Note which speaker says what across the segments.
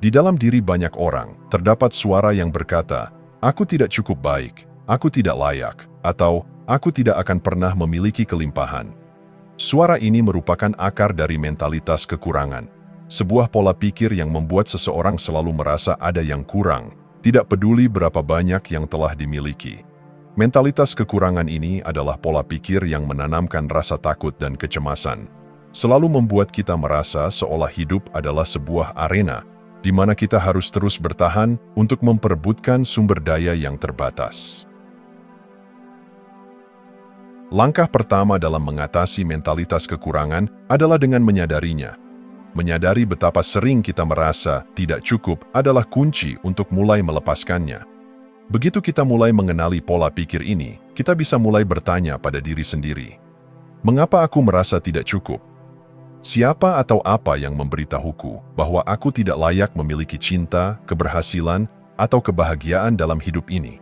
Speaker 1: Di dalam diri banyak orang, terdapat suara yang berkata, "Aku tidak cukup baik, aku tidak layak," atau "Aku tidak akan pernah memiliki kelimpahan." Suara ini merupakan akar dari mentalitas kekurangan, sebuah pola pikir yang membuat seseorang selalu merasa ada yang kurang, tidak peduli berapa banyak yang telah dimiliki. Mentalitas kekurangan ini adalah pola pikir yang menanamkan rasa takut dan kecemasan, selalu membuat kita merasa seolah hidup adalah sebuah arena di mana kita harus terus bertahan untuk memperebutkan sumber daya yang terbatas. Langkah pertama dalam mengatasi mentalitas kekurangan adalah dengan menyadarinya. Menyadari betapa sering kita merasa tidak cukup adalah kunci untuk mulai melepaskannya. Begitu kita mulai mengenali pola pikir ini, kita bisa mulai bertanya pada diri sendiri, "Mengapa aku merasa tidak cukup? Siapa atau apa yang memberitahuku bahwa aku tidak layak memiliki cinta, keberhasilan, atau kebahagiaan dalam hidup ini?"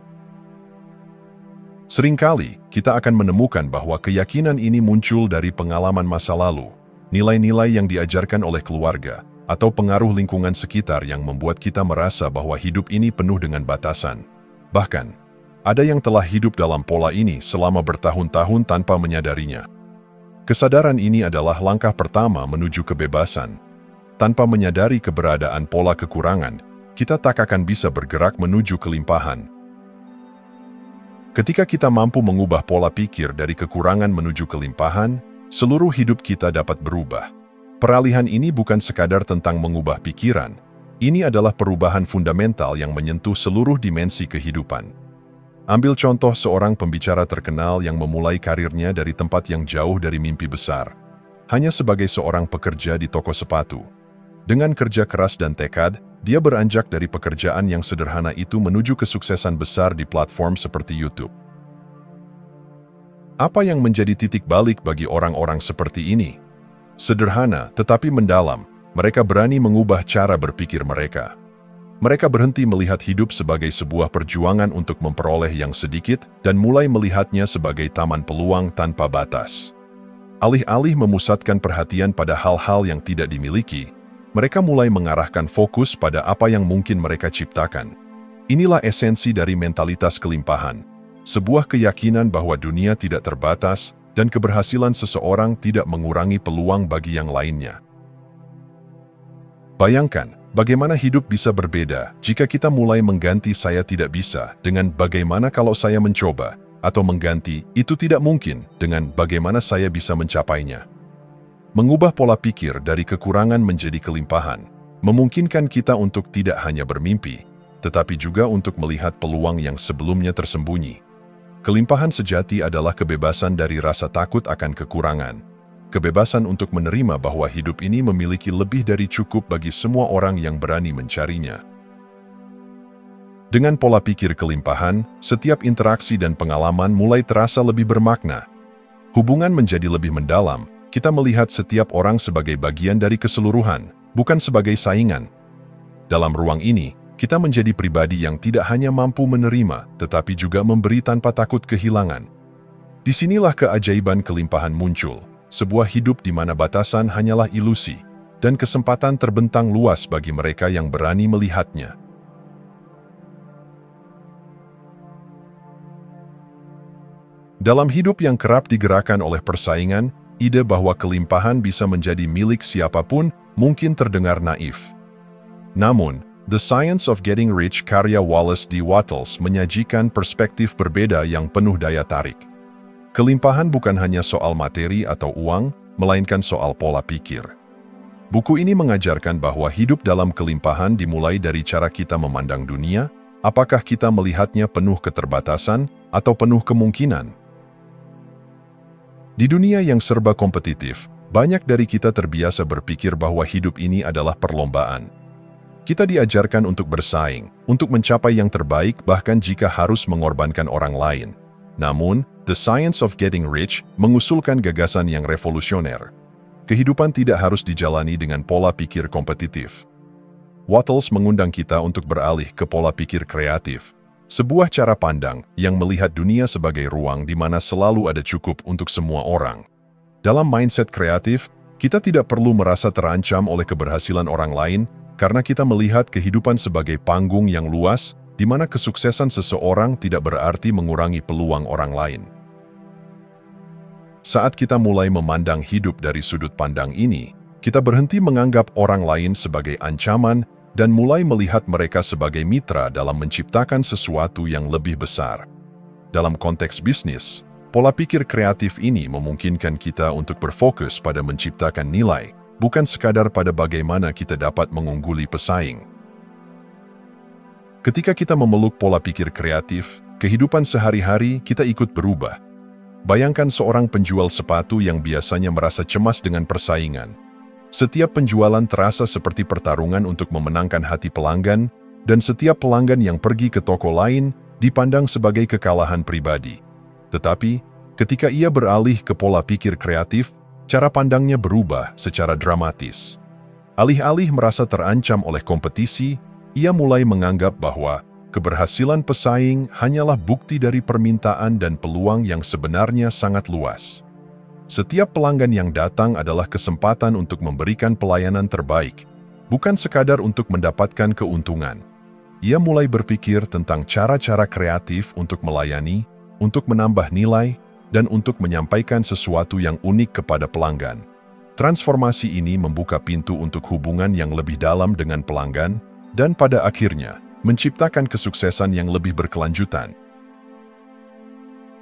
Speaker 1: Seringkali, kita akan menemukan bahwa keyakinan ini muncul dari pengalaman masa lalu, nilai-nilai yang diajarkan oleh keluarga, atau pengaruh lingkungan sekitar yang membuat kita merasa bahwa hidup ini penuh dengan batasan. Bahkan, ada yang telah hidup dalam pola ini selama bertahun-tahun tanpa menyadarinya. Kesadaran ini adalah langkah pertama menuju kebebasan. Tanpa menyadari keberadaan pola kekurangan, kita tak akan bisa bergerak menuju kelimpahan. Ketika kita mampu mengubah pola pikir dari kekurangan menuju kelimpahan, seluruh hidup kita dapat berubah. Peralihan ini bukan sekadar tentang mengubah pikiran, ini adalah perubahan fundamental yang menyentuh seluruh dimensi kehidupan. Ambil contoh seorang pembicara terkenal yang memulai karirnya dari tempat yang jauh dari mimpi besar, hanya sebagai seorang pekerja di toko sepatu. Dengan kerja keras dan tekad, dia beranjak dari pekerjaan yang sederhana itu menuju kesuksesan besar di platform seperti YouTube. Apa yang menjadi titik balik bagi orang-orang seperti ini? Sederhana, tetapi mendalam, mereka berani mengubah cara berpikir mereka. Mereka berhenti melihat hidup sebagai sebuah perjuangan untuk memperoleh yang sedikit dan mulai melihatnya sebagai taman peluang tanpa batas. Alih-alih memusatkan perhatian pada hal-hal yang tidak dimiliki, mereka mulai mengarahkan fokus pada apa yang mungkin mereka ciptakan. Inilah esensi dari mentalitas kelimpahan, sebuah keyakinan bahwa dunia tidak terbatas dan keberhasilan seseorang tidak mengurangi peluang bagi yang lainnya. Bayangkan, bagaimana hidup bisa berbeda jika kita mulai mengganti "saya tidak bisa" dengan "bagaimana kalau saya mencoba", atau mengganti "itu tidak mungkin" dengan "bagaimana saya bisa mencapainya". Mengubah pola pikir dari kekurangan menjadi kelimpahan memungkinkan kita untuk tidak hanya bermimpi, tetapi juga untuk melihat peluang yang sebelumnya tersembunyi. Kelimpahan sejati adalah kebebasan dari rasa takut akan kekurangan. Kebebasan untuk menerima bahwa hidup ini memiliki lebih dari cukup bagi semua orang yang berani mencarinya. Dengan pola pikir kelimpahan, setiap interaksi dan pengalaman mulai terasa lebih bermakna. Hubungan menjadi lebih mendalam, kita melihat setiap orang sebagai bagian dari keseluruhan, bukan sebagai saingan. Dalam ruang ini, kita menjadi pribadi yang tidak hanya mampu menerima, tetapi juga memberi tanpa takut kehilangan. Disinilah keajaiban kelimpahan muncul. Sebuah hidup di mana batasan hanyalah ilusi, dan kesempatan terbentang luas bagi mereka yang berani melihatnya. Dalam hidup yang kerap digerakkan oleh persaingan, ide bahwa kelimpahan bisa menjadi milik siapapun mungkin terdengar naif. Namun, The Science of Getting Rich karya Wallace D. Wattles menyajikan perspektif berbeda yang penuh daya tarik. Kelimpahan bukan hanya soal materi atau uang, melainkan soal pola pikir. Buku ini mengajarkan bahwa hidup dalam kelimpahan dimulai dari cara kita memandang dunia, apakah kita melihatnya penuh keterbatasan atau penuh kemungkinan. Di dunia yang serba kompetitif, banyak dari kita terbiasa berpikir bahwa hidup ini adalah perlombaan. Kita diajarkan untuk bersaing, untuk mencapai yang terbaik bahkan jika harus mengorbankan orang lain. Namun, The Science of Getting Rich mengusulkan gagasan yang revolusioner. Kehidupan tidak harus dijalani dengan pola pikir kompetitif. Wattles mengundang kita untuk beralih ke pola pikir kreatif, sebuah cara pandang yang melihat dunia sebagai ruang di mana selalu ada cukup untuk semua orang. Dalam mindset kreatif, kita tidak perlu merasa terancam oleh keberhasilan orang lain, karena kita melihat kehidupan sebagai panggung yang luas, di mana kesuksesan seseorang tidak berarti mengurangi peluang orang lain. Saat kita mulai memandang hidup dari sudut pandang ini, kita berhenti menganggap orang lain sebagai ancaman dan mulai melihat mereka sebagai mitra dalam menciptakan sesuatu yang lebih besar. Dalam konteks bisnis, pola pikir kreatif ini memungkinkan kita untuk berfokus pada menciptakan nilai, bukan sekadar pada bagaimana kita dapat mengungguli pesaing. Ketika kita memeluk pola pikir kreatif, kehidupan sehari-hari kita ikut berubah. Bayangkan seorang penjual sepatu yang biasanya merasa cemas dengan persaingan. Setiap penjualan terasa seperti pertarungan untuk memenangkan hati pelanggan, dan setiap pelanggan yang pergi ke toko lain dipandang sebagai kekalahan pribadi. Tetapi, ketika ia beralih ke pola pikir kreatif, cara pandangnya berubah secara dramatis. Alih-alih merasa terancam oleh kompetisi, ia mulai menganggap bahwa keberhasilan pesaing hanyalah bukti dari permintaan dan peluang yang sebenarnya sangat luas. Setiap pelanggan yang datang adalah kesempatan untuk memberikan pelayanan terbaik, bukan sekadar untuk mendapatkan keuntungan. Ia mulai berpikir tentang cara-cara kreatif untuk melayani, untuk menambah nilai, dan untuk menyampaikan sesuatu yang unik kepada pelanggan. Transformasi ini membuka pintu untuk hubungan yang lebih dalam dengan pelanggan, dan pada akhirnya, menciptakan kesuksesan yang lebih berkelanjutan.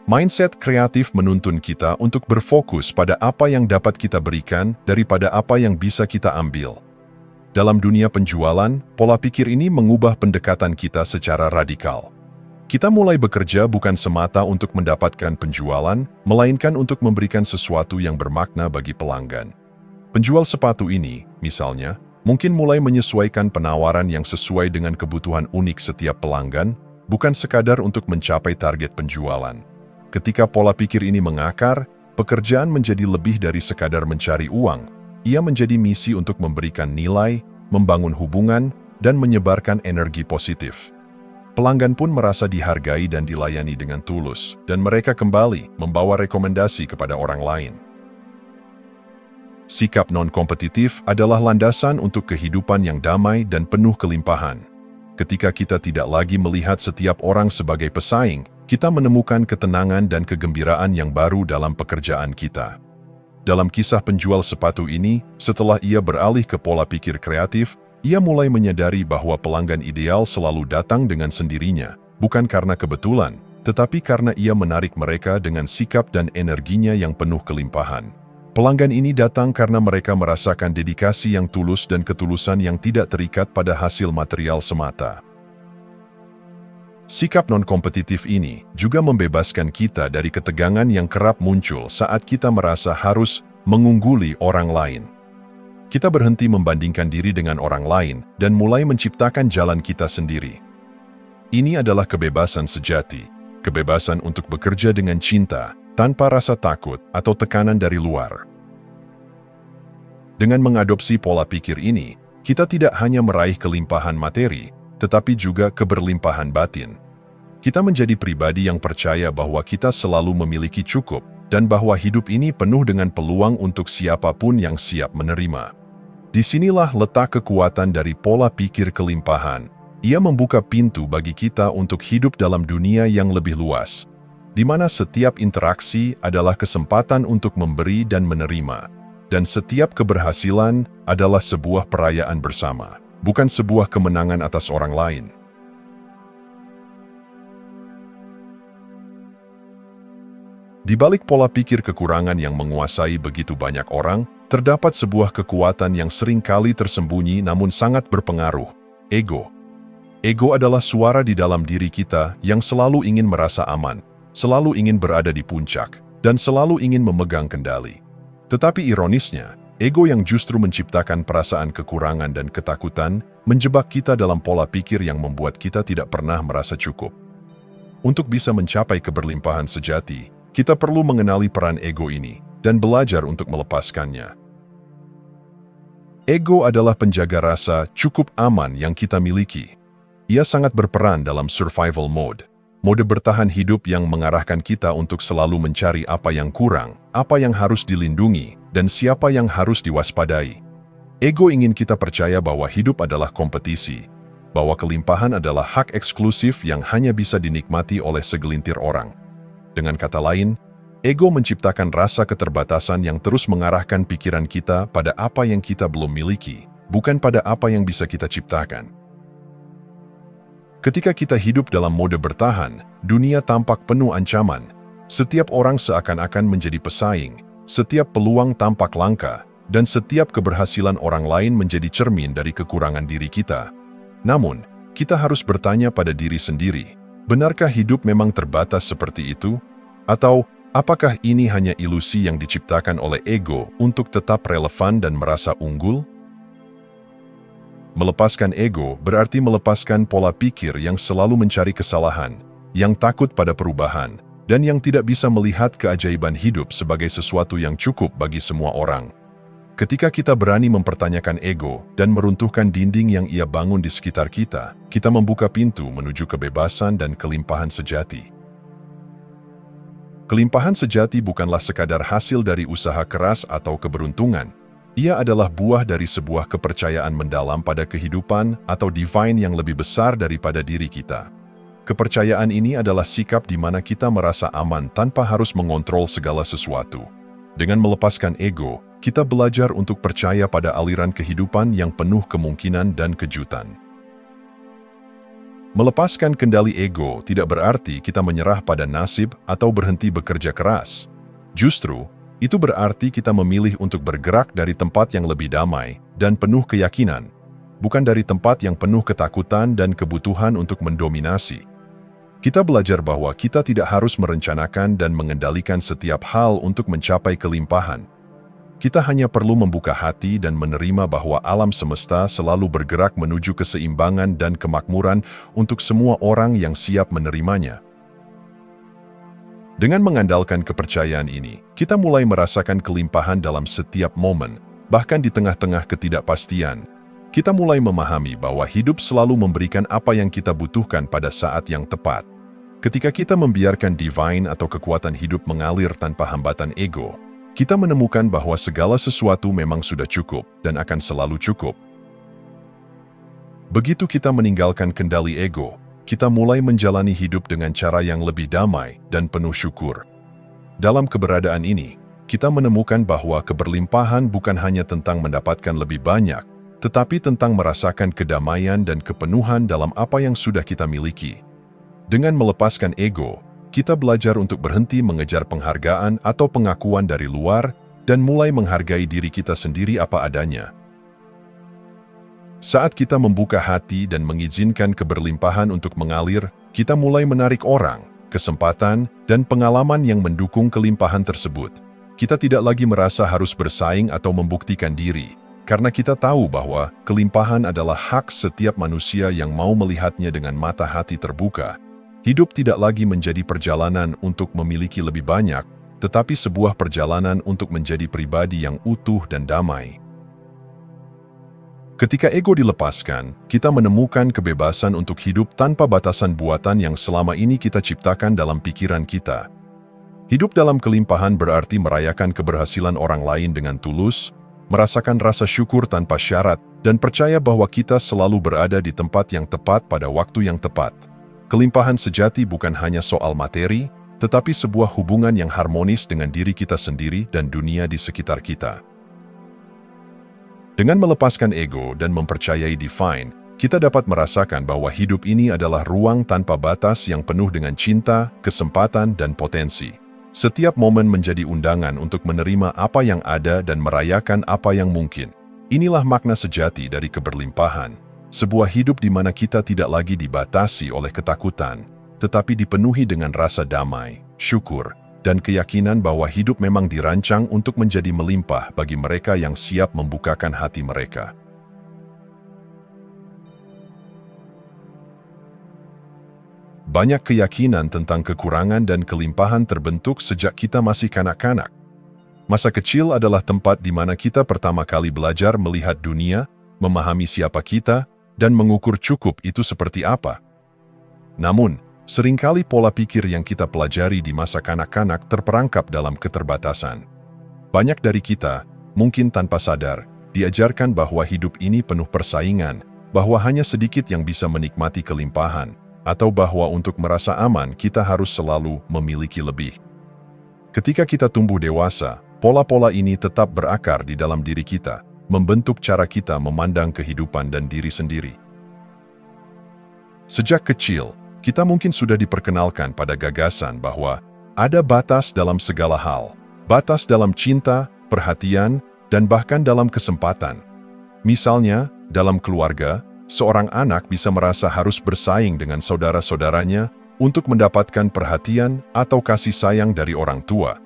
Speaker 1: Mindset kreatif menuntun kita untuk berfokus pada apa yang dapat kita berikan daripada apa yang bisa kita ambil. Dalam dunia penjualan, pola pikir ini mengubah pendekatan kita secara radikal. Kita mulai bekerja bukan semata untuk mendapatkan penjualan, melainkan untuk memberikan sesuatu yang bermakna bagi pelanggan. Penjual sepatu ini, misalnya, mungkin mulai menyesuaikan penawaran yang sesuai dengan kebutuhan unik setiap pelanggan, bukan sekadar untuk mencapai target penjualan. Ketika pola pikir ini mengakar, pekerjaan menjadi lebih dari sekadar mencari uang. Ia menjadi misi untuk memberikan nilai, membangun hubungan, dan menyebarkan energi positif. Pelanggan pun merasa dihargai dan dilayani dengan tulus, dan mereka kembali membawa rekomendasi kepada orang lain. Sikap non-kompetitif adalah landasan untuk kehidupan yang damai dan penuh kelimpahan. Ketika kita tidak lagi melihat setiap orang sebagai pesaing, kita menemukan ketenangan dan kegembiraan yang baru dalam pekerjaan kita. Dalam kisah penjual sepatu ini, setelah ia beralih ke pola pikir kreatif, ia mulai menyadari bahwa pelanggan ideal selalu datang dengan sendirinya, bukan karena kebetulan, tetapi karena ia menarik mereka dengan sikap dan energinya yang penuh kelimpahan. Pelanggan ini datang karena mereka merasakan dedikasi yang tulus dan ketulusan yang tidak terikat pada hasil material semata. Sikap non-kompetitif ini juga membebaskan kita dari ketegangan yang kerap muncul saat kita merasa harus mengungguli orang lain. Kita berhenti membandingkan diri dengan orang lain dan mulai menciptakan jalan kita sendiri. Ini adalah kebebasan sejati, kebebasan untuk bekerja dengan cinta, tanpa rasa takut atau tekanan dari luar. Dengan mengadopsi pola pikir ini, kita tidak hanya meraih kelimpahan materi, tetapi juga keberlimpahan batin. Kita menjadi pribadi yang percaya bahwa kita selalu memiliki cukup, dan bahwa hidup ini penuh dengan peluang untuk siapapun yang siap menerima. Disinilah letak kekuatan dari pola pikir kelimpahan. Ia membuka pintu bagi kita untuk hidup dalam dunia yang lebih luas, di mana setiap interaksi adalah kesempatan untuk memberi dan menerima, dan setiap keberhasilan adalah sebuah perayaan bersama, bukan sebuah kemenangan atas orang lain. Di balik pola pikir kekurangan yang menguasai begitu banyak orang, terdapat sebuah kekuatan yang sering kali tersembunyi namun sangat berpengaruh: ego. Ego adalah suara di dalam diri kita yang selalu ingin merasa aman, selalu ingin berada di puncak, dan selalu ingin memegang kendali. Tetapi ironisnya, ego yang justru menciptakan perasaan kekurangan dan ketakutan, menjebak kita dalam pola pikir yang membuat kita tidak pernah merasa cukup. Untuk bisa mencapai keberlimpahan sejati, kita perlu mengenali peran ego ini, dan belajar untuk melepaskannya. Ego adalah penjaga rasa cukup aman yang kita miliki. Ia sangat berperan dalam survival mode, mode bertahan hidup yang mengarahkan kita untuk selalu mencari apa yang kurang, apa yang harus dilindungi, dan siapa yang harus diwaspadai. Ego ingin kita percaya bahwa hidup adalah kompetisi, bahwa kelimpahan adalah hak eksklusif yang hanya bisa dinikmati oleh segelintir orang. Dengan kata lain, ego menciptakan rasa keterbatasan yang terus mengarahkan pikiran kita pada apa yang kita belum miliki, bukan pada apa yang bisa kita ciptakan. Ketika kita hidup dalam mode bertahan, dunia tampak penuh ancaman. Setiap orang seakan-akan menjadi pesaing, setiap peluang tampak langka, dan setiap keberhasilan orang lain menjadi cermin dari kekurangan diri kita. Namun, kita harus bertanya pada diri sendiri, benarkah hidup memang terbatas seperti itu? Atau, apakah ini hanya ilusi yang diciptakan oleh ego untuk tetap relevan dan merasa unggul? Melepaskan ego berarti melepaskan pola pikir yang selalu mencari kesalahan, yang takut pada perubahan, dan yang tidak bisa melihat keajaiban hidup sebagai sesuatu yang cukup bagi semua orang. Ketika kita berani mempertanyakan ego dan meruntuhkan dinding yang ia bangun di sekitar kita, kita membuka pintu menuju kebebasan dan kelimpahan sejati. Kelimpahan sejati bukanlah sekadar hasil dari usaha keras atau keberuntungan. Ia adalah buah dari sebuah kepercayaan mendalam pada kehidupan atau divine yang lebih besar daripada diri kita. Kepercayaan ini adalah sikap di mana kita merasa aman tanpa harus mengontrol segala sesuatu. Dengan melepaskan ego, kita belajar untuk percaya pada aliran kehidupan yang penuh kemungkinan dan kejutan. Melepaskan kendali ego tidak berarti kita menyerah pada nasib atau berhenti bekerja keras. Justru, itu berarti kita memilih untuk bergerak dari tempat yang lebih damai dan penuh keyakinan, bukan dari tempat yang penuh ketakutan dan kebutuhan untuk mendominasi. Kita belajar bahwa kita tidak harus merencanakan dan mengendalikan setiap hal untuk mencapai kelimpahan. Kita hanya perlu membuka hati dan menerima bahwa alam semesta selalu bergerak menuju keseimbangan dan kemakmuran untuk semua orang yang siap menerimanya. Dengan mengandalkan kepercayaan ini, kita mulai merasakan kelimpahan dalam setiap momen, bahkan di tengah-tengah ketidakpastian. Kita mulai memahami bahwa hidup selalu memberikan apa yang kita butuhkan pada saat yang tepat. Ketika kita membiarkan divine atau kekuatan hidup mengalir tanpa hambatan ego, kita menemukan bahwa segala sesuatu memang sudah cukup dan akan selalu cukup. Begitu kita meninggalkan kendali ego, kita mulai menjalani hidup dengan cara yang lebih damai dan penuh syukur. Dalam keberadaan ini, kita menemukan bahwa keberlimpahan bukan hanya tentang mendapatkan lebih banyak, tetapi tentang merasakan kedamaian dan kepenuhan dalam apa yang sudah kita miliki. Dengan melepaskan ego, kita belajar untuk berhenti mengejar penghargaan atau pengakuan dari luar dan mulai menghargai diri kita sendiri apa adanya. Saat kita membuka hati dan mengizinkan keberlimpahan untuk mengalir, kita mulai menarik orang, kesempatan, dan pengalaman yang mendukung kelimpahan tersebut. Kita tidak lagi merasa harus bersaing atau membuktikan diri, karena kita tahu bahwa kelimpahan adalah hak setiap manusia yang mau melihatnya dengan mata hati terbuka. Hidup tidak lagi menjadi perjalanan untuk memiliki lebih banyak, tetapi sebuah perjalanan untuk menjadi pribadi yang utuh dan damai. Ketika ego dilepaskan, kita menemukan kebebasan untuk hidup tanpa batasan buatan yang selama ini kita ciptakan dalam pikiran kita. Hidup dalam kelimpahan berarti merayakan keberhasilan orang lain dengan tulus, merasakan rasa syukur tanpa syarat, dan percaya bahwa kita selalu berada di tempat yang tepat pada waktu yang tepat. Kelimpahan sejati bukan hanya soal materi, tetapi sebuah hubungan yang harmonis dengan diri kita sendiri dan dunia di sekitar kita. Dengan melepaskan ego dan mempercayai divine, kita dapat merasakan bahwa hidup ini adalah ruang tanpa batas yang penuh dengan cinta, kesempatan, dan potensi. Setiap momen menjadi undangan untuk menerima apa yang ada dan merayakan apa yang mungkin. Inilah makna sejati dari keberlimpahan. Sebuah hidup di mana kita tidak lagi dibatasi oleh ketakutan, tetapi dipenuhi dengan rasa damai, syukur, dan keyakinan bahwa hidup memang dirancang untuk menjadi melimpah bagi mereka yang siap membukakan hati mereka. Banyak keyakinan tentang kekurangan dan kelimpahan terbentuk sejak kita masih kanak-kanak. Masa kecil adalah tempat di mana kita pertama kali belajar melihat dunia, memahami siapa kita, dan mengukur cukup itu seperti apa. Namun, seringkali pola pikir yang kita pelajari di masa kanak-kanak terperangkap dalam keterbatasan. Banyak dari kita, mungkin tanpa sadar, diajarkan bahwa hidup ini penuh persaingan, bahwa hanya sedikit yang bisa menikmati kelimpahan, atau bahwa untuk merasa aman kita harus selalu memiliki lebih. Ketika kita tumbuh dewasa, pola-pola ini tetap berakar di dalam diri kita, membentuk cara kita memandang kehidupan dan diri sendiri. Sejak kecil, kita mungkin sudah diperkenalkan pada gagasan bahwa ada batas dalam segala hal, batas dalam cinta, perhatian, dan bahkan dalam kesempatan. Misalnya, dalam keluarga, seorang anak bisa merasa harus bersaing dengan saudara-saudaranya untuk mendapatkan perhatian atau kasih sayang dari orang tua.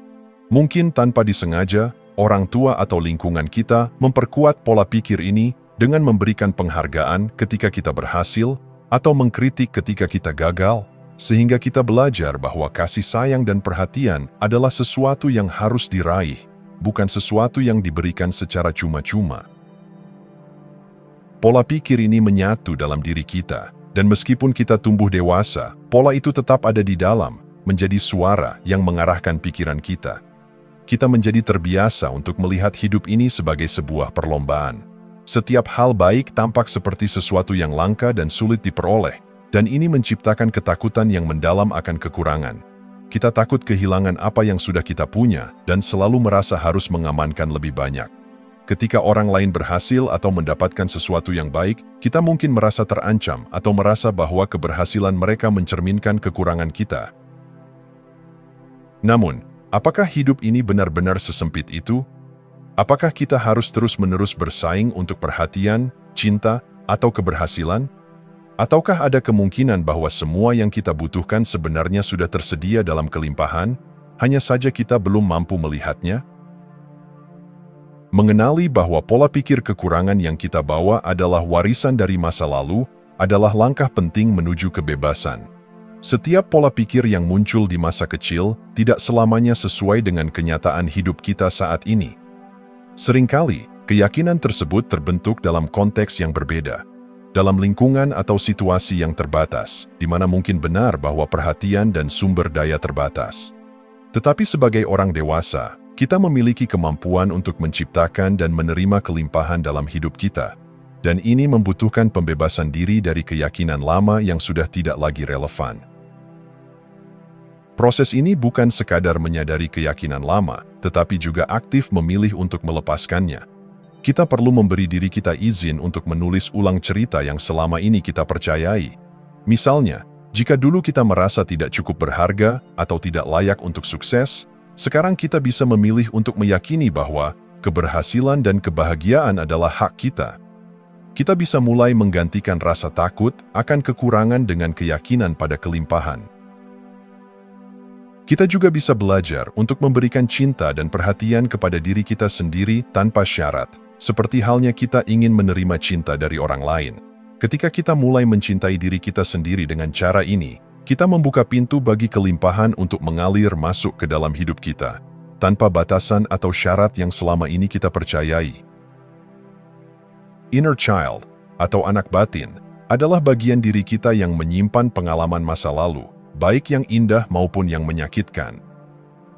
Speaker 1: Mungkin tanpa disengaja, orang tua atau lingkungan kita memperkuat pola pikir ini dengan memberikan penghargaan ketika kita berhasil atau mengkritik ketika kita gagal, sehingga kita belajar bahwa kasih sayang dan perhatian adalah sesuatu yang harus diraih, bukan sesuatu yang diberikan secara cuma-cuma. Pola pikir ini menyatu dalam diri kita, dan meskipun kita tumbuh dewasa, pola itu tetap ada di dalam, menjadi suara yang mengarahkan pikiran kita. Kita menjadi terbiasa untuk melihat hidup ini sebagai sebuah perlombaan. Setiap hal baik tampak seperti sesuatu yang langka dan sulit diperoleh, dan ini menciptakan ketakutan yang mendalam akan kekurangan. Kita takut kehilangan apa yang sudah kita punya, dan selalu merasa harus mengamankan lebih banyak. Ketika orang lain berhasil atau mendapatkan sesuatu yang baik, kita mungkin merasa terancam atau merasa bahwa keberhasilan mereka mencerminkan kekurangan kita. Namun, apakah hidup ini benar-benar sesempit itu? Apakah kita harus terus-menerus bersaing untuk perhatian, cinta, atau keberhasilan? Ataukah ada kemungkinan bahwa semua yang kita butuhkan sebenarnya sudah tersedia dalam kelimpahan, hanya saja kita belum mampu melihatnya? Mengenali bahwa pola pikir kekurangan yang kita bawa adalah warisan dari masa lalu adalah langkah penting menuju kebebasan. Setiap pola pikir yang muncul di masa kecil tidak selamanya sesuai dengan kenyataan hidup kita saat ini. Seringkali, keyakinan tersebut terbentuk dalam konteks yang berbeda, dalam lingkungan atau situasi yang terbatas, di mana mungkin benar bahwa perhatian dan sumber daya terbatas. Tetapi sebagai orang dewasa, kita memiliki kemampuan untuk menciptakan dan menerima kelimpahan dalam hidup kita, dan ini membutuhkan pembebasan diri dari keyakinan lama yang sudah tidak lagi relevan. Proses ini bukan sekadar menyadari keyakinan lama, tetapi juga aktif memilih untuk melepaskannya. Kita perlu memberi diri kita izin untuk menulis ulang cerita yang selama ini kita percayai. Misalnya, jika dulu kita merasa tidak cukup berharga atau tidak layak untuk sukses, sekarang kita bisa memilih untuk meyakini bahwa keberhasilan dan kebahagiaan adalah hak kita. Kita bisa mulai menggantikan rasa takut akan kekurangan dengan keyakinan pada kelimpahan. Kita juga bisa belajar untuk memberikan cinta dan perhatian kepada diri kita sendiri tanpa syarat, seperti halnya kita ingin menerima cinta dari orang lain. Ketika kita mulai mencintai diri kita sendiri dengan cara ini, kita membuka pintu bagi kelimpahan untuk mengalir masuk ke dalam hidup kita, tanpa batasan atau syarat yang selama ini kita percayai. Inner child, atau anak batin, adalah bagian diri kita yang menyimpan pengalaman masa lalu, baik yang indah maupun yang menyakitkan.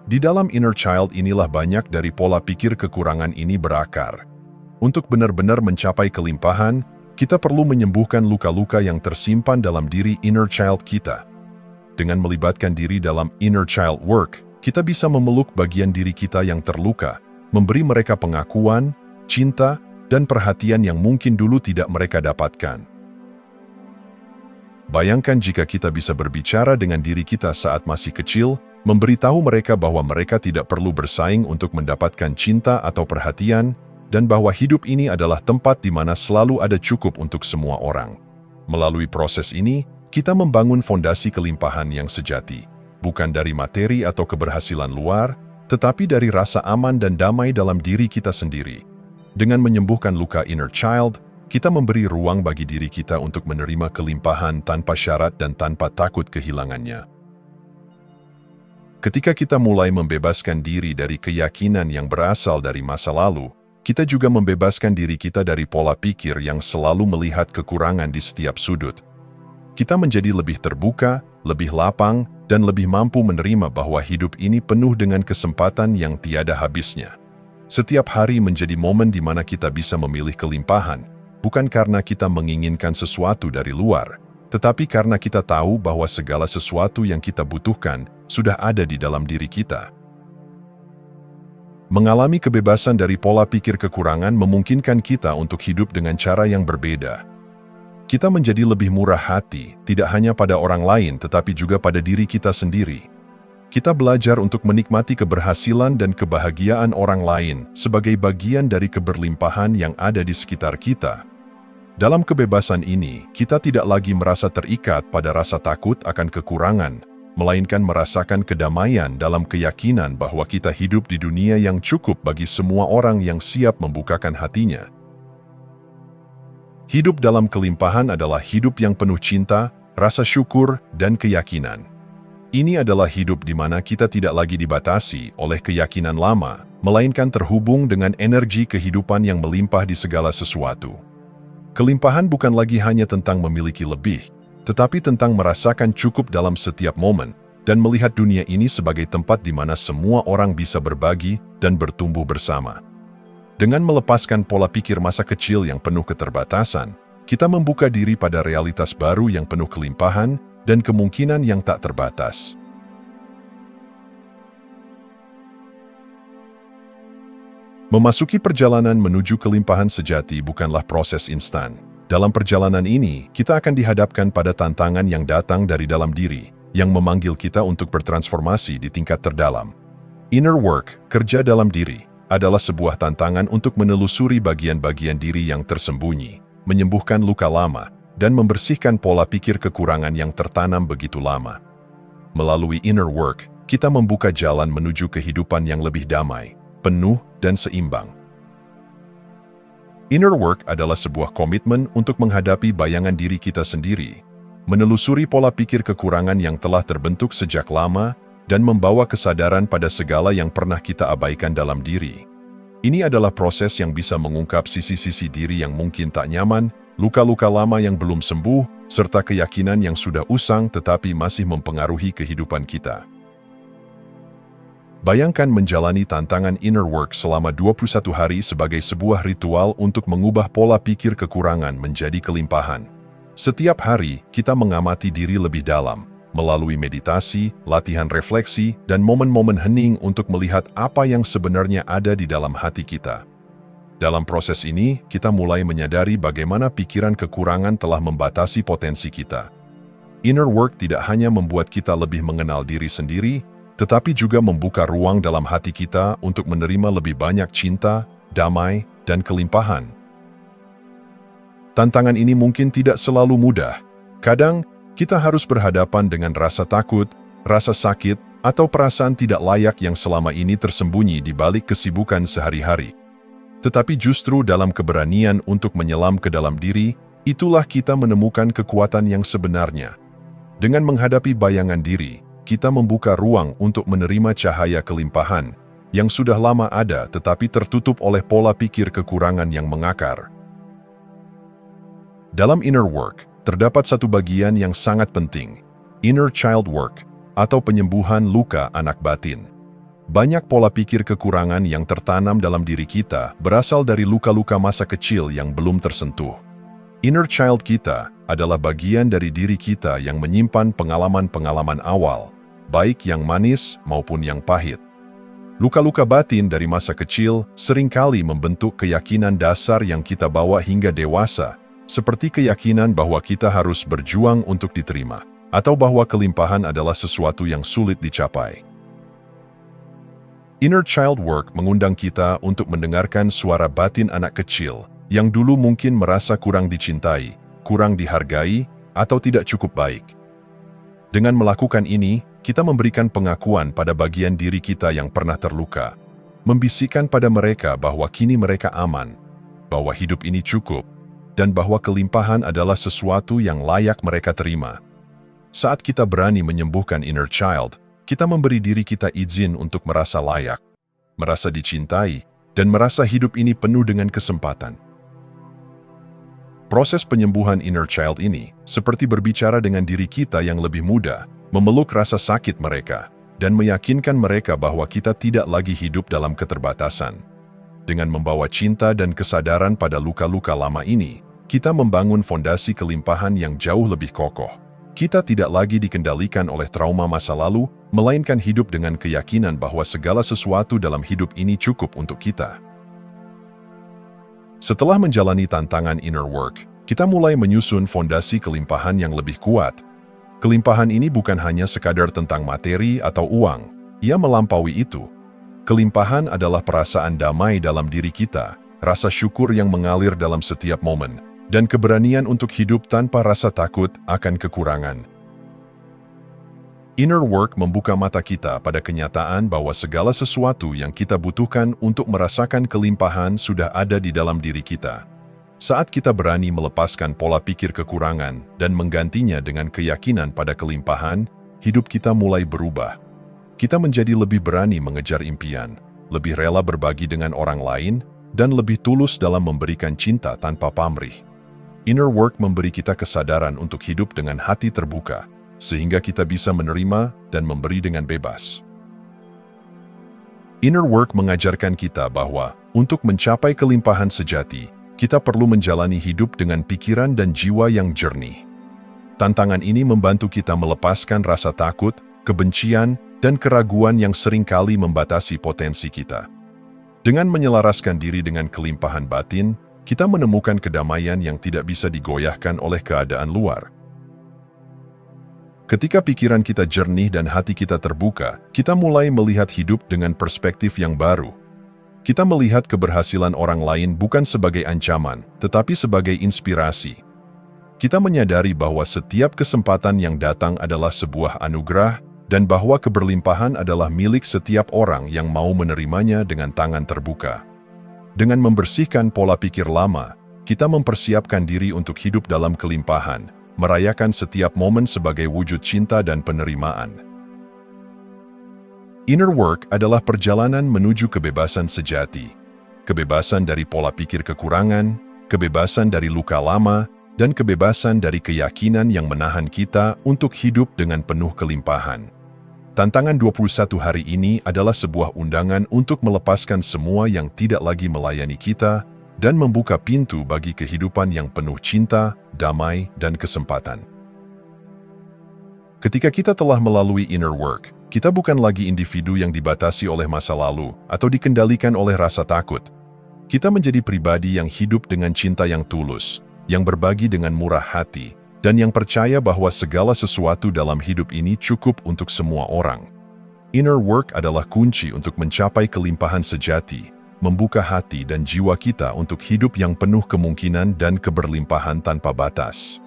Speaker 1: Di dalam inner child inilah banyak dari pola pikir kekurangan ini berakar. Untuk benar-benar mencapai kelimpahan, kita perlu menyembuhkan luka-luka yang tersimpan dalam diri inner child kita. Dengan melibatkan diri dalam inner child work, kita bisa memeluk bagian diri kita yang terluka, memberi mereka pengakuan, cinta, dan perhatian yang mungkin dulu tidak mereka dapatkan. Bayangkan jika kita bisa berbicara dengan diri kita saat masih kecil, memberitahu mereka bahwa mereka tidak perlu bersaing untuk mendapatkan cinta atau perhatian, dan bahwa hidup ini adalah tempat di mana selalu ada cukup untuk semua orang. Melalui proses ini, kita membangun fondasi kelimpahan yang sejati, bukan dari materi atau keberhasilan luar, tetapi dari rasa aman dan damai dalam diri kita sendiri. Dengan menyembuhkan luka inner child, kita memberi ruang bagi diri kita untuk menerima kelimpahan tanpa syarat dan tanpa takut kehilangannya. Ketika kita mulai membebaskan diri dari keyakinan yang berasal dari masa lalu, kita juga membebaskan diri kita dari pola pikir yang selalu melihat kekurangan di setiap sudut. Kita menjadi lebih terbuka, lebih lapang, dan lebih mampu menerima bahwa hidup ini penuh dengan kesempatan yang tiada habisnya. Setiap hari menjadi momen di mana kita bisa memilih kelimpahan, bukan karena kita menginginkan sesuatu dari luar, tetapi karena kita tahu bahwa segala sesuatu yang kita butuhkan sudah ada di dalam diri kita. Mengalami kebebasan dari pola pikir kekurangan memungkinkan kita untuk hidup dengan cara yang berbeda. Kita menjadi lebih murah hati, tidak hanya pada orang lain tetapi juga pada diri kita sendiri. Kita belajar untuk menikmati keberhasilan dan kebahagiaan orang lain sebagai bagian dari keberlimpahan yang ada di sekitar kita. Dalam kebebasan ini, kita tidak lagi merasa terikat pada rasa takut akan kekurangan, melainkan merasakan kedamaian dalam keyakinan bahwa kita hidup di dunia yang cukup bagi semua orang yang siap membukakan hatinya. Hidup dalam kelimpahan adalah hidup yang penuh cinta, rasa syukur, dan keyakinan. Ini adalah hidup di mana kita tidak lagi dibatasi oleh keyakinan lama, melainkan terhubung dengan energi kehidupan yang melimpah di segala sesuatu. Kelimpahan bukan lagi hanya tentang memiliki lebih, tetapi tentang merasakan cukup dalam setiap momen, dan melihat dunia ini sebagai tempat di mana semua orang bisa berbagi dan bertumbuh bersama. Dengan melepaskan pola pikir masa kecil yang penuh keterbatasan, kita membuka diri pada realitas baru yang penuh kelimpahan dan kemungkinan yang tak terbatas. Memasuki perjalanan menuju kelimpahan sejati bukanlah proses instan. Dalam perjalanan ini, kita akan dihadapkan pada tantangan yang datang dari dalam diri, yang memanggil kita untuk bertransformasi di tingkat terdalam. Inner work, kerja dalam diri, adalah sebuah tantangan untuk menelusuri bagian-bagian diri yang tersembunyi, menyembuhkan luka lama, dan membersihkan pola pikir kekurangan yang tertanam begitu lama. Melalui inner work, kita membuka jalan menuju kehidupan yang lebih damai, penuh, dan seimbang. Inner work adalah sebuah komitmen untuk menghadapi bayangan diri kita sendiri, menelusuri pola pikir kekurangan yang telah terbentuk sejak lama, dan membawa kesadaran pada segala yang pernah kita abaikan dalam diri. Ini adalah proses yang bisa mengungkap sisi-sisi diri yang mungkin tak nyaman, luka-luka lama yang belum sembuh, serta keyakinan yang sudah usang tetapi masih mempengaruhi kehidupan kita. Bayangkan menjalani tantangan inner work selama 21 hari sebagai sebuah ritual untuk mengubah pola pikir kekurangan menjadi kelimpahan. Setiap hari, kita mengamati diri lebih dalam, melalui meditasi, latihan refleksi, dan momen-momen hening untuk melihat apa yang sebenarnya ada di dalam hati kita. Dalam proses ini, kita mulai menyadari bagaimana pikiran kekurangan telah membatasi potensi kita. Inner work tidak hanya membuat kita lebih mengenal diri sendiri, tetapi juga membuka ruang dalam hati kita untuk menerima lebih banyak cinta, damai, dan kelimpahan. Tantangan ini mungkin tidak selalu mudah. Kadang, kita harus berhadapan dengan rasa takut, rasa sakit, atau perasaan tidak layak yang selama ini tersembunyi di balik kesibukan sehari-hari. Tetapi justru dalam keberanian untuk menyelam ke dalam diri, itulah kita menemukan kekuatan yang sebenarnya. Dengan menghadapi bayangan diri, kita membuka ruang untuk menerima cahaya kelimpahan yang sudah lama ada tetapi tertutup oleh pola pikir kekurangan yang mengakar. Dalam inner work, terdapat satu bagian yang sangat penting, inner child work, atau penyembuhan luka anak batin. Banyak pola pikir kekurangan yang tertanam dalam diri kita berasal dari luka-luka masa kecil yang belum tersentuh. Inner child kita adalah bagian dari diri kita yang menyimpan pengalaman-pengalaman awal, baik yang manis maupun yang pahit. Luka-luka batin dari masa kecil seringkali membentuk keyakinan dasar yang kita bawa hingga dewasa, seperti keyakinan bahwa kita harus berjuang untuk diterima, atau bahwa kelimpahan adalah sesuatu yang sulit dicapai. Inner child work mengundang kita untuk mendengarkan suara batin anak kecil yang dulu mungkin merasa kurang dicintai, kurang dihargai, atau tidak cukup baik. Dengan melakukan ini, kita memberikan pengakuan pada bagian diri kita yang pernah terluka, membisikkan pada mereka bahwa kini mereka aman, bahwa hidup ini cukup, dan bahwa kelimpahan adalah sesuatu yang layak mereka terima. Saat kita berani menyembuhkan inner child, kita memberi diri kita izin untuk merasa layak, merasa dicintai, dan merasa hidup ini penuh dengan kesempatan. Proses penyembuhan inner child ini seperti berbicara dengan diri kita yang lebih muda, memeluk rasa sakit mereka, dan meyakinkan mereka bahwa kita tidak lagi hidup dalam keterbatasan. Dengan membawa cinta dan kesadaran pada luka-luka lama ini, kita membangun fondasi kelimpahan yang jauh lebih kokoh. Kita tidak lagi dikendalikan oleh trauma masa lalu, melainkan hidup dengan keyakinan bahwa segala sesuatu dalam hidup ini cukup untuk kita. Setelah menjalani tantangan inner work, kita mulai menyusun fondasi kelimpahan yang lebih kuat. Kelimpahan ini bukan hanya sekadar tentang materi atau uang, ia melampaui itu. Kelimpahan adalah perasaan damai dalam diri kita, rasa syukur yang mengalir dalam setiap momen, dan keberanian untuk hidup tanpa rasa takut akan kekurangan. Inner work membuka mata kita pada kenyataan bahwa segala sesuatu yang kita butuhkan untuk merasakan kelimpahan sudah ada di dalam diri kita. Saat kita berani melepaskan pola pikir kekurangan dan menggantinya dengan keyakinan pada kelimpahan, hidup kita mulai berubah. Kita menjadi lebih berani mengejar impian, lebih rela berbagi dengan orang lain, dan lebih tulus dalam memberikan cinta tanpa pamrih. Inner work memberi kita kesadaran untuk hidup dengan hati terbuka, sehingga kita bisa menerima dan memberi dengan bebas. Inner work mengajarkan kita bahwa, untuk mencapai kelimpahan sejati, kita perlu menjalani hidup dengan pikiran dan jiwa yang jernih. Tantangan ini membantu kita melepaskan rasa takut, kebencian, dan keraguan yang seringkali membatasi potensi kita. Dengan menyelaraskan diri dengan kelimpahan batin, kita menemukan kedamaian yang tidak bisa digoyahkan oleh keadaan luar. Ketika pikiran kita jernih dan hati kita terbuka, kita mulai melihat hidup dengan perspektif yang baru. Kita melihat keberhasilan orang lain bukan sebagai ancaman, tetapi sebagai inspirasi. Kita menyadari bahwa setiap kesempatan yang datang adalah sebuah anugerah, dan bahwa keberlimpahan adalah milik setiap orang yang mau menerimanya dengan tangan terbuka. Dengan membersihkan pola pikir lama, kita mempersiapkan diri untuk hidup dalam kelimpahan, merayakan setiap momen sebagai wujud cinta dan penerimaan. Inner work adalah perjalanan menuju kebebasan sejati. Kebebasan dari pola pikir kekurangan, kebebasan dari luka lama, dan kebebasan dari keyakinan yang menahan kita untuk hidup dengan penuh kelimpahan. Tantangan 21 hari ini adalah sebuah undangan untuk melepaskan semua yang tidak lagi melayani kita dan membuka pintu bagi kehidupan yang penuh cinta, damai, dan kesempatan. Ketika kita telah melalui inner work, kita bukan lagi individu yang dibatasi oleh masa lalu atau dikendalikan oleh rasa takut. Kita menjadi pribadi yang hidup dengan cinta yang tulus, yang berbagi dengan murah hati, dan yang percaya bahwa segala sesuatu dalam hidup ini cukup untuk semua orang. Inner work adalah kunci untuk mencapai kelimpahan sejati, membuka hati dan jiwa kita untuk hidup yang penuh kemungkinan dan keberlimpahan tanpa batas.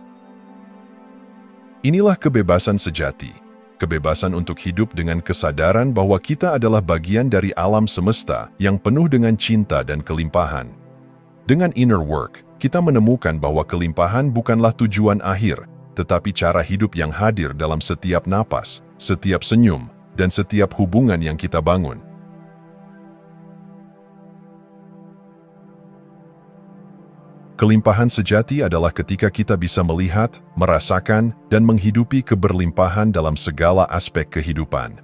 Speaker 1: Inilah kebebasan sejati, kebebasan untuk hidup dengan kesadaran bahwa kita adalah bagian dari alam semesta yang penuh dengan cinta dan kelimpahan. Dengan inner work, kita menemukan bahwa kelimpahan bukanlah tujuan akhir, tetapi cara hidup yang hadir dalam setiap napas, setiap senyum, dan setiap hubungan yang kita bangun. Kelimpahan sejati adalah ketika kita bisa melihat, merasakan, dan menghidupi keberlimpahan dalam segala aspek kehidupan.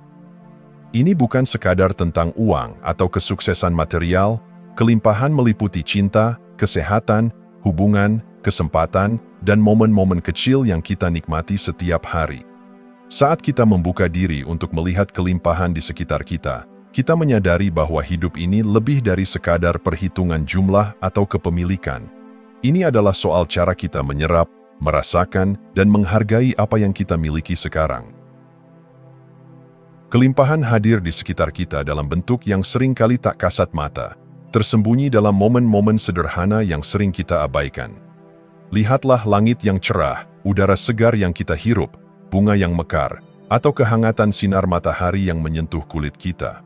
Speaker 1: Ini bukan sekadar tentang uang atau kesuksesan material, kelimpahan meliputi cinta, kesehatan, hubungan, kesempatan, dan momen-momen kecil yang kita nikmati setiap hari. Saat kita membuka diri untuk melihat kelimpahan di sekitar kita, kita menyadari bahwa hidup ini lebih dari sekadar perhitungan jumlah atau kepemilikan. Ini adalah soal cara kita menyerap, merasakan, dan menghargai apa yang kita miliki sekarang. Kelimpahan hadir di sekitar kita dalam bentuk yang seringkali tak kasat mata, tersembunyi dalam momen-momen sederhana yang sering kita abaikan. Lihatlah langit yang cerah, udara segar yang kita hirup, bunga yang mekar, atau kehangatan sinar matahari yang menyentuh kulit kita.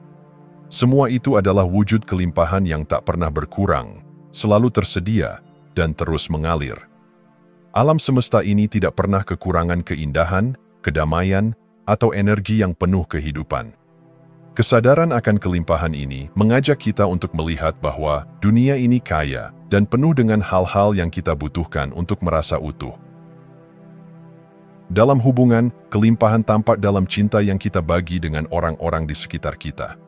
Speaker 1: Semua itu adalah wujud kelimpahan yang tak pernah berkurang, selalu tersedia, dan terus mengalir. Alam semesta ini tidak pernah kekurangan keindahan, kedamaian, atau energi yang penuh kehidupan. Kesadaran akan kelimpahan ini mengajak kita untuk melihat bahwa dunia ini kaya dan penuh dengan hal-hal yang kita butuhkan untuk merasa utuh. Dalam hubungan, kelimpahan tampak dalam cinta yang kita bagi dengan orang-orang di sekitar kita.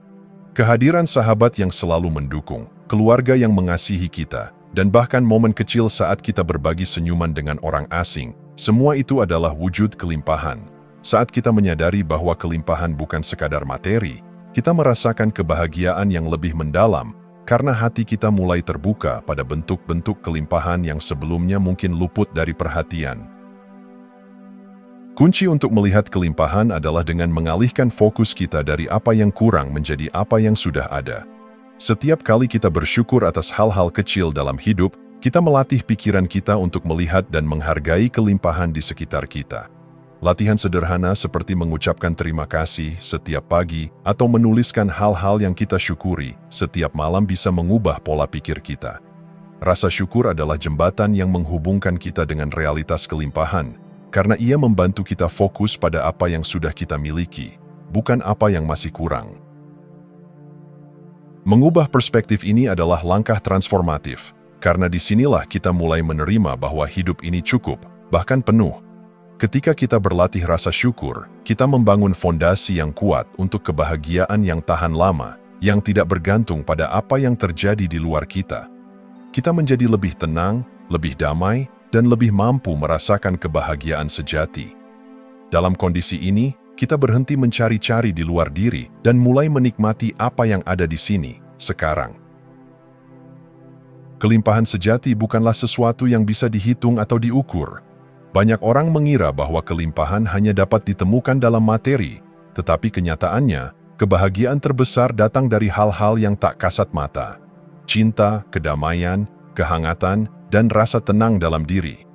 Speaker 1: Kehadiran sahabat yang selalu mendukung, keluarga yang mengasihi kita, dan bahkan momen kecil saat kita berbagi senyuman dengan orang asing, semua itu adalah wujud kelimpahan. Saat kita menyadari bahwa kelimpahan bukan sekadar materi, kita merasakan kebahagiaan yang lebih mendalam, karena hati kita mulai terbuka pada bentuk-bentuk kelimpahan yang sebelumnya mungkin luput dari perhatian. Kunci untuk melihat kelimpahan adalah dengan mengalihkan fokus kita dari apa yang kurang menjadi apa yang sudah ada. Setiap kali kita bersyukur atas hal-hal kecil dalam hidup, kita melatih pikiran kita untuk melihat dan menghargai kelimpahan di sekitar kita. Latihan sederhana seperti mengucapkan terima kasih setiap pagi atau menuliskan hal-hal yang kita syukuri setiap malam bisa mengubah pola pikir kita. Rasa syukur adalah jembatan yang menghubungkan kita dengan realitas kelimpahan, karena ia membantu kita fokus pada apa yang sudah kita miliki, bukan apa yang masih kurang. Mengubah perspektif ini adalah langkah transformatif, karena disinilah kita mulai menerima bahwa hidup ini cukup, bahkan penuh. Ketika kita berlatih rasa syukur, kita membangun fondasi yang kuat untuk kebahagiaan yang tahan lama, yang tidak bergantung pada apa yang terjadi di luar kita. Kita menjadi lebih tenang, lebih damai, dan lebih mampu merasakan kebahagiaan sejati. Dalam kondisi ini, kita berhenti mencari-cari di luar diri dan mulai menikmati apa yang ada di sini, sekarang. Kelimpahan sejati bukanlah sesuatu yang bisa dihitung atau diukur. Banyak orang mengira bahwa kelimpahan hanya dapat ditemukan dalam materi, tetapi kenyataannya, kebahagiaan terbesar datang dari hal-hal yang tak kasat mata. Cinta, kedamaian, kehangatan, dan rasa tenang dalam diri.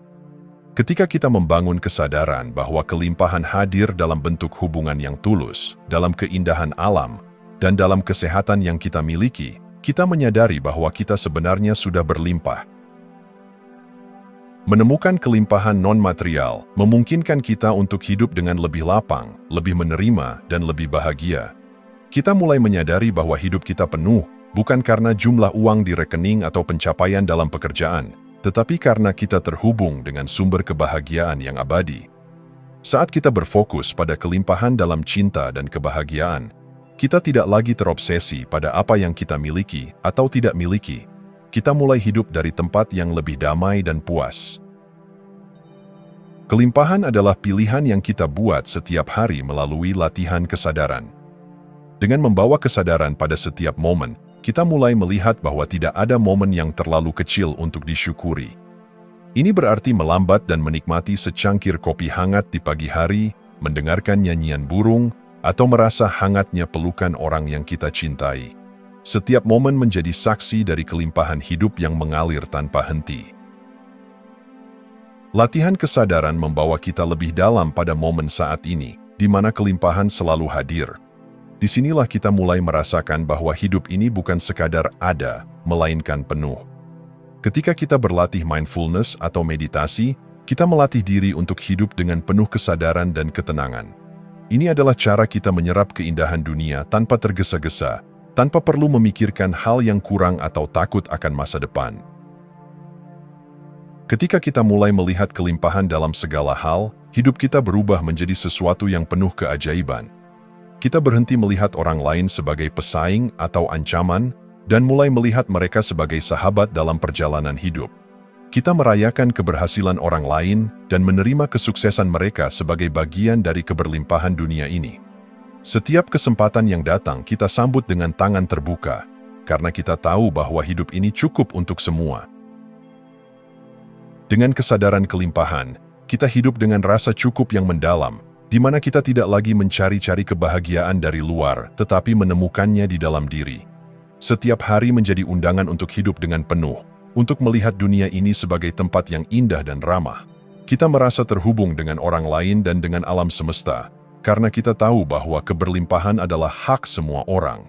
Speaker 1: Ketika kita membangun kesadaran bahwa kelimpahan hadir dalam bentuk hubungan yang tulus, dalam keindahan alam, dan dalam kesehatan yang kita miliki, kita menyadari bahwa kita sebenarnya sudah berlimpah. Menemukan kelimpahan non-material memungkinkan kita untuk hidup dengan lebih lapang, lebih menerima, dan lebih bahagia. Kita mulai menyadari bahwa hidup kita penuh, bukan karena jumlah uang di rekening atau pencapaian dalam pekerjaan, tetapi karena kita terhubung dengan sumber kebahagiaan yang abadi. Saat kita berfokus pada kelimpahan dalam cinta dan kebahagiaan, kita tidak lagi terobsesi pada apa yang kita miliki atau tidak miliki. Kita mulai hidup dari tempat yang lebih damai dan puas. Kelimpahan adalah pilihan yang kita buat setiap hari melalui latihan kesadaran. Dengan membawa kesadaran pada setiap momen, kita mulai melihat bahwa tidak ada momen yang terlalu kecil untuk disyukuri. Ini berarti melambat dan menikmati secangkir kopi hangat di pagi hari, mendengarkan nyanyian burung, atau merasa hangatnya pelukan orang yang kita cintai. Setiap momen menjadi saksi dari kelimpahan hidup yang mengalir tanpa henti. Latihan kesadaran membawa kita lebih dalam pada momen saat ini, di mana kelimpahan selalu hadir. Disinilah kita mulai merasakan bahwa hidup ini bukan sekadar ada, melainkan penuh. Ketika kita berlatih mindfulness atau meditasi, kita melatih diri untuk hidup dengan penuh kesadaran dan ketenangan. Ini adalah cara kita menyerap keindahan dunia tanpa tergesa-gesa, tanpa perlu memikirkan hal yang kurang atau takut akan masa depan. Ketika kita mulai melihat kelimpahan dalam segala hal, hidup kita berubah menjadi sesuatu yang penuh keajaiban. Kita berhenti melihat orang lain sebagai pesaing atau ancaman, dan mulai melihat mereka sebagai sahabat dalam perjalanan hidup. Kita merayakan keberhasilan orang lain dan menerima kesuksesan mereka sebagai bagian dari keberlimpahan dunia ini. Setiap kesempatan yang datang kita sambut dengan tangan terbuka, karena kita tahu bahwa hidup ini cukup untuk semua. Dengan kesadaran kelimpahan, kita hidup dengan rasa cukup yang mendalam, di mana kita tidak lagi mencari-cari kebahagiaan dari luar, tetapi menemukannya di dalam diri. Setiap hari menjadi undangan untuk hidup dengan penuh, untuk melihat dunia ini sebagai tempat yang indah dan ramah. Kita merasa terhubung dengan orang lain dan dengan alam semesta, karena kita tahu bahwa keberlimpahan adalah hak semua orang.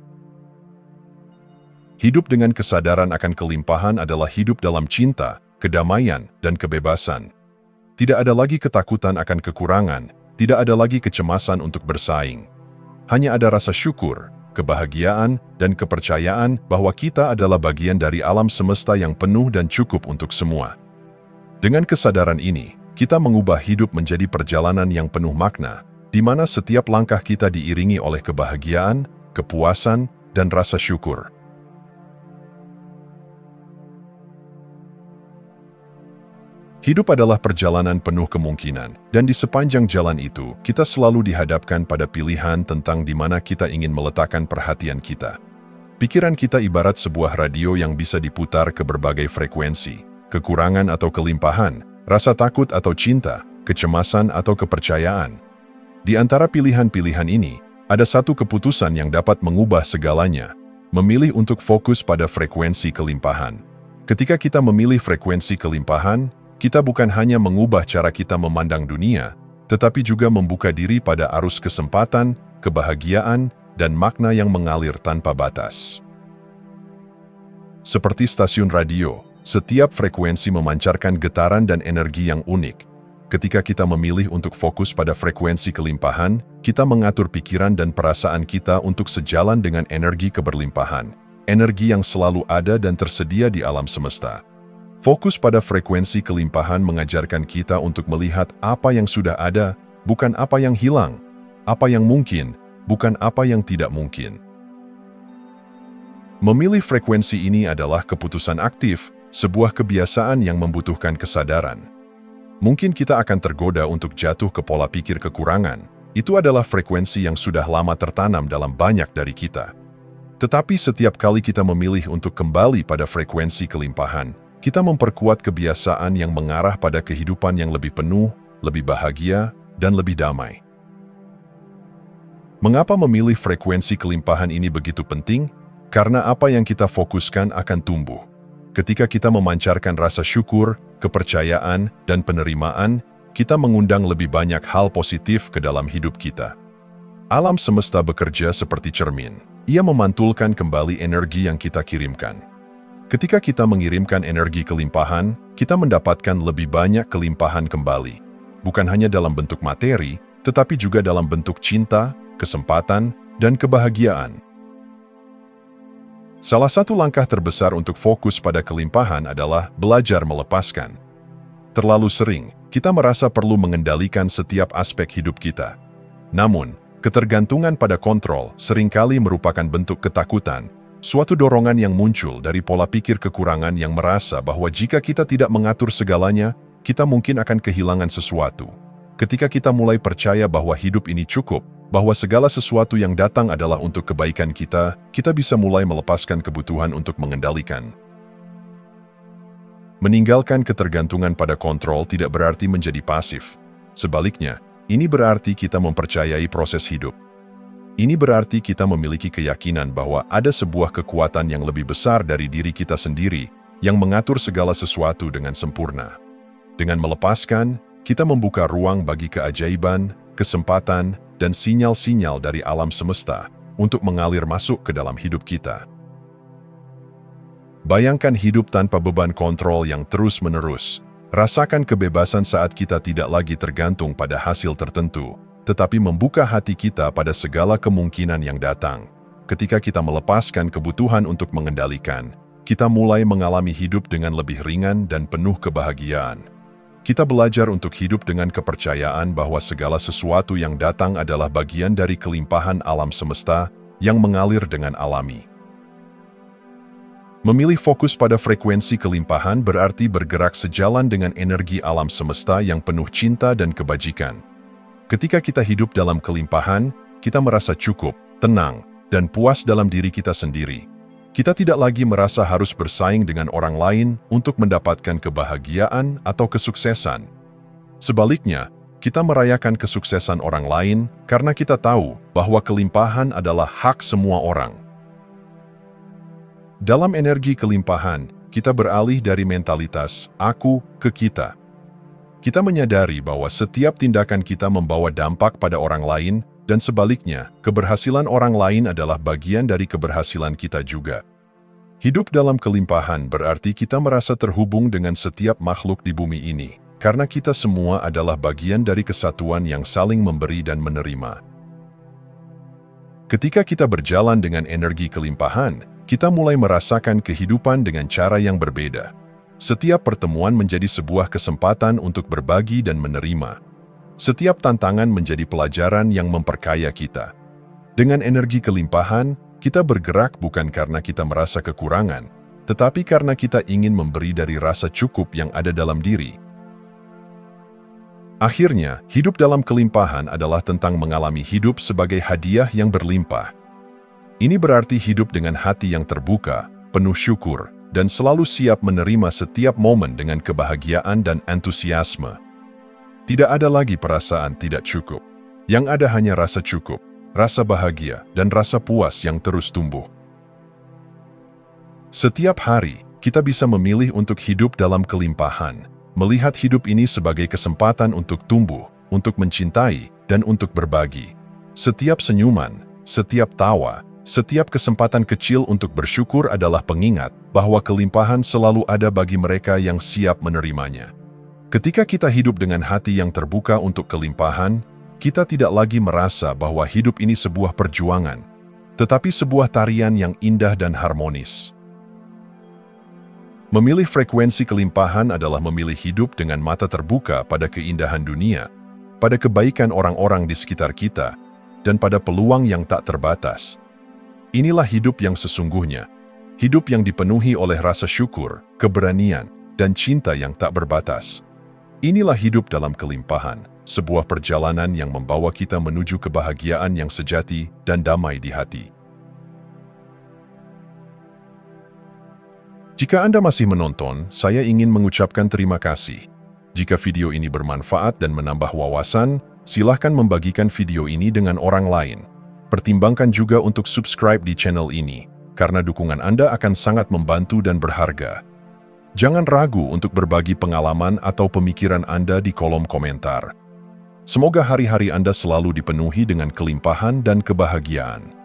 Speaker 1: Hidup dengan kesadaran akan kelimpahan adalah hidup dalam cinta, kedamaian, dan kebebasan. Tidak ada lagi ketakutan akan kekurangan, tidak ada lagi kecemasan untuk bersaing. Hanya ada rasa syukur, kebahagiaan, dan kepercayaan bahwa kita adalah bagian dari alam semesta yang penuh dan cukup untuk semua. Dengan kesadaran ini, kita mengubah hidup menjadi perjalanan yang penuh makna, di mana setiap langkah kita diiringi oleh kebahagiaan, kepuasan, dan rasa syukur. Hidup adalah perjalanan penuh kemungkinan, dan di sepanjang jalan itu, kita selalu dihadapkan pada pilihan tentang di mana kita ingin meletakkan perhatian kita. Pikiran kita ibarat sebuah radio yang bisa diputar ke berbagai frekuensi, kekurangan atau kelimpahan, rasa takut atau cinta, kecemasan atau kepercayaan. Di antara pilihan-pilihan ini, ada satu keputusan yang dapat mengubah segalanya, memilih untuk fokus pada frekuensi kelimpahan. Ketika kita memilih frekuensi kelimpahan, kita bukan hanya mengubah cara kita memandang dunia, tetapi juga membuka diri pada arus kesempatan, kebahagiaan, dan makna yang mengalir tanpa batas. Seperti stasiun radio, setiap frekuensi memancarkan getaran dan energi yang unik. Ketika kita memilih untuk fokus pada frekuensi kelimpahan, kita mengatur pikiran dan perasaan kita untuk sejalan dengan energi keberlimpahan, energi yang selalu ada dan tersedia di alam semesta. Fokus pada frekuensi kelimpahan mengajarkan kita untuk melihat apa yang sudah ada, bukan apa yang hilang, apa yang mungkin, bukan apa yang tidak mungkin. Memilih frekuensi ini adalah keputusan aktif, sebuah kebiasaan yang membutuhkan kesadaran. Mungkin kita akan tergoda untuk jatuh ke pola pikir kekurangan. Itu adalah frekuensi yang sudah lama tertanam dalam banyak dari kita. Tetapi setiap kali kita memilih untuk kembali pada frekuensi kelimpahan, kita memperkuat kebiasaan yang mengarah pada kehidupan yang lebih penuh, lebih bahagia, dan lebih damai. Mengapa memilih frekuensi kelimpahan ini begitu penting? Karena apa yang kita fokuskan akan tumbuh. Ketika kita memancarkan rasa syukur, kepercayaan, dan penerimaan, kita mengundang lebih banyak hal positif ke dalam hidup kita. Alam semesta bekerja seperti cermin. Ia memantulkan kembali energi yang kita kirimkan. Ketika kita mengirimkan energi kelimpahan, kita mendapatkan lebih banyak kelimpahan kembali. Bukan hanya dalam bentuk materi, tetapi juga dalam bentuk cinta, kesempatan, dan kebahagiaan. Salah satu langkah terbesar untuk fokus pada kelimpahan adalah belajar melepaskan. Terlalu sering, kita merasa perlu mengendalikan setiap aspek hidup kita. Namun, ketergantungan pada kontrol seringkali merupakan bentuk ketakutan, suatu dorongan yang muncul dari pola pikir kekurangan yang merasa bahwa jika kita tidak mengatur segalanya, kita mungkin akan kehilangan sesuatu. Ketika kita mulai percaya bahwa hidup ini cukup, bahwa segala sesuatu yang datang adalah untuk kebaikan kita, kita bisa mulai melepaskan kebutuhan untuk mengendalikan. Meninggalkan ketergantungan pada kontrol tidak berarti menjadi pasif. Sebaliknya, ini berarti kita mempercayai proses hidup. Ini berarti kita memiliki keyakinan bahwa ada sebuah kekuatan yang lebih besar dari diri kita sendiri yang mengatur segala sesuatu dengan sempurna. Dengan melepaskan, kita membuka ruang bagi keajaiban, kesempatan, dan sinyal-sinyal dari alam semesta untuk mengalir masuk ke dalam hidup kita. Bayangkan hidup tanpa beban kontrol yang terus-menerus. Rasakan kebebasan saat kita tidak lagi tergantung pada hasil tertentu, tetapi membuka hati kita pada segala kemungkinan yang datang. Ketika kita melepaskan kebutuhan untuk mengendalikan, kita mulai mengalami hidup dengan lebih ringan dan penuh kebahagiaan. Kita belajar untuk hidup dengan kepercayaan bahwa segala sesuatu yang datang adalah bagian dari kelimpahan alam semesta yang mengalir dengan alami. Memilih fokus pada frekuensi kelimpahan berarti bergerak sejalan dengan energi alam semesta yang penuh cinta dan kebajikan. Ketika kita hidup dalam kelimpahan, kita merasa cukup, tenang, dan puas dalam diri kita sendiri. Kita tidak lagi merasa harus bersaing dengan orang lain untuk mendapatkan kebahagiaan atau kesuksesan. Sebaliknya, kita merayakan kesuksesan orang lain karena kita tahu bahwa kelimpahan adalah hak semua orang. Dalam energi kelimpahan, kita beralih dari mentalitas "aku" ke "kita". Kita menyadari bahwa setiap tindakan kita membawa dampak pada orang lain, dan sebaliknya, keberhasilan orang lain adalah bagian dari keberhasilan kita juga. Hidup dalam kelimpahan berarti kita merasa terhubung dengan setiap makhluk di bumi ini, karena kita semua adalah bagian dari kesatuan yang saling memberi dan menerima. Ketika kita berjalan dengan energi kelimpahan, kita mulai merasakan kehidupan dengan cara yang berbeda. Setiap pertemuan menjadi sebuah kesempatan untuk berbagi dan menerima. Setiap tantangan menjadi pelajaran yang memperkaya kita. Dengan energi kelimpahan, kita bergerak bukan karena kita merasa kekurangan, tetapi karena kita ingin memberi dari rasa cukup yang ada dalam diri. Akhirnya, hidup dalam kelimpahan adalah tentang mengalami hidup sebagai hadiah yang berlimpah. Ini berarti hidup dengan hati yang terbuka, penuh syukur, dan selalu siap menerima setiap momen dengan kebahagiaan dan entusiasme. Tidak ada lagi perasaan tidak cukup. Yang ada hanya rasa cukup, rasa bahagia, dan rasa puas yang terus tumbuh. Setiap hari, kita bisa memilih untuk hidup dalam kelimpahan, melihat hidup ini sebagai kesempatan untuk tumbuh, untuk mencintai, dan untuk berbagi. Setiap senyuman, setiap tawa, setiap kesempatan kecil untuk bersyukur adalah pengingat bahwa kelimpahan selalu ada bagi mereka yang siap menerimanya. Ketika kita hidup dengan hati yang terbuka untuk kelimpahan, kita tidak lagi merasa bahwa hidup ini sebuah perjuangan, tetapi sebuah tarian yang indah dan harmonis. Memilih frekuensi kelimpahan adalah memilih hidup dengan mata terbuka pada keindahan dunia, pada kebaikan orang-orang di sekitar kita, dan pada peluang yang tak terbatas. Inilah hidup yang sesungguhnya, hidup yang dipenuhi oleh rasa syukur, keberanian, dan cinta yang tak berbatas. Inilah hidup dalam kelimpahan, sebuah perjalanan yang membawa kita menuju kebahagiaan yang sejati dan damai di hati. Jika Anda masih menonton, saya ingin mengucapkan terima kasih. Jika video ini bermanfaat dan menambah wawasan, silahkan membagikan video ini dengan orang lain. Pertimbangkan juga untuk subscribe di channel ini, karena dukungan Anda akan sangat membantu dan berharga. Jangan ragu untuk berbagi pengalaman atau pemikiran Anda di kolom komentar. Semoga hari-hari Anda selalu dipenuhi dengan kelimpahan dan kebahagiaan.